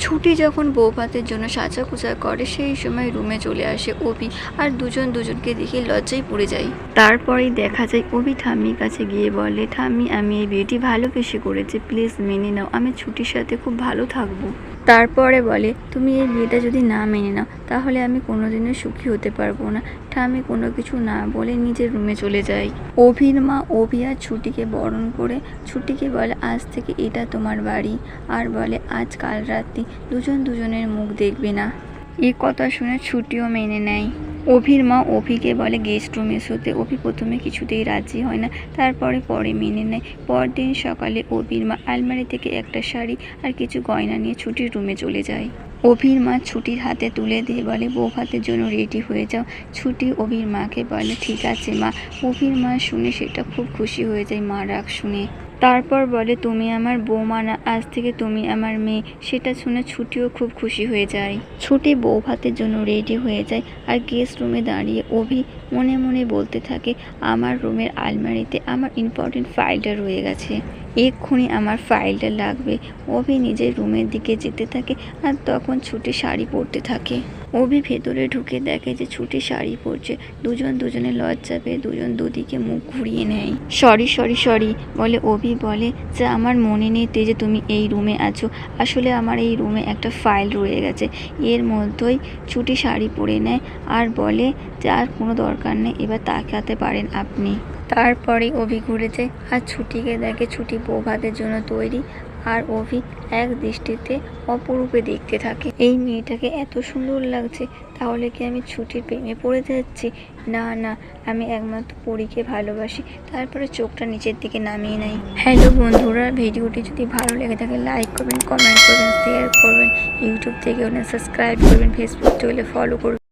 ছুটি যখন বউ ভাতের জন্য সাজাগোজা করে সেই সময় রুমে চলে আসে অভি আর দুজনকে দেখে লজ্জায় পড়ে যায়। তারপরেই দেখা যায় অভি ঠাম্মির কাছে গিয়ে বলে, ঠাম্মি আমি এই বিয়েটি ভালোবেসে করেছি, প্লিজ মেনে নাও, আমি ছুটির সাথে খুব ভালো থাকবো। তারপরে বলে, তুমি এই বিয়েটা যদি না মেনে নাও তাহলে আমি কোনোদিনও সুখী হতে পারবো না। ঠাম্মি কোনো কিছু না বলে নিজের রুমে চলে যায়। অভির মা অভি আর ছুটিকে বরণ করে ছুটিকে বলে, আজ থেকে এটা তোমার বাড়ি, আর বলে আজ কাল রাত্রি দুজনের মুখ দেখবে না। এই কথা শুনে ছুটিও মেনে নেয়। অভির মা অভিকে বলে গেস্ট রুমে শুতে। অভি প্রথমে কিছুতেই রাজি হয় না, পরে মেনে নেয়। পরদিন সকালে অভির মা আলমারি থেকে একটা শাড়ি আর কিছু গয়না নিয়ে ছুটির রুমে চলে যায়। অভির মা ছুটির হাতে তুলে দিয়ে বলে, বউ ভাতের জন্য রেডি হয়ে যাও। ছুটি অভির মাকে বলে, ঠিক আছে মা। অভির মা শুনে সেটা খুব খুশি হয়ে যায় মা রাগ শুনে। তারপর বলে, তুমি আমার বৌমা না, আজ থেকে তুমি আমার মেয়ে। সেটা শুনে ছুটিও খুব খুশি হয়ে যায়। ছুটি বউ ভাতের জন্য রেডি হয়ে যায় আর গেস্ট রুমে দাঁড়িয়ে অভি মনে মনে বলতে থাকে, আমার রুমের আলমারিতে আমার ইম্পর্টেন্ট ফাইলটা রয়ে গেছে, এক্ষুনি আমার ফাইলটা লাগবে। অভি নিজের রুমের দিকে যেতে থাকে আর তখন ছুটি শাড়ি পরতে থাকে। অভি ভেতরে ঢুকে দেখে যে ছুটি শাড়ি পরছে। দুজনে লজ্জা পেয়ে দুদিকে মুখ ঘুরিয়ে নেয়। সরি বলে অভি বলে যে আমার মনে নেই যে তুমি এই রুমে আছো, আসলে আমার এই রুমে একটা ফাইল রয়ে গেছে। এর মধ্যেই ছুটি শাড়ি পরে নেয় আর বলে যে আর কোনো দরকার নেই, এবার তাকাতে পারেন আপনি। তারপরে অভি ঘুরে যায় আর ছুটিকে দেখে ছুটি বউ ভাতের জন্য তৈরি, আর অভি এক দৃষ্টিতে অপরূপে দেখতে থাকে। এই মেয়েটাকে এত সুন্দর লাগছে, তাহলে কি আমি ছুটির প্রেমে পড়ে যাচ্ছি? না, আমি একমাত্র পরীকে ভালোবাসি। তারপরে চোখটা নিচের দিকে নামিয়ে নেয়। হ্যালো বন্ধুরা, ভিডিওটি যদি ভালো লেগে থাকে লাইক করবেন, কমেন্ট করবেন, শেয়ার করবেন, ইউটিউব থেকে সাবস্ক্রাইব করবেন, ফেসবুক থেকে ফলো করবেন।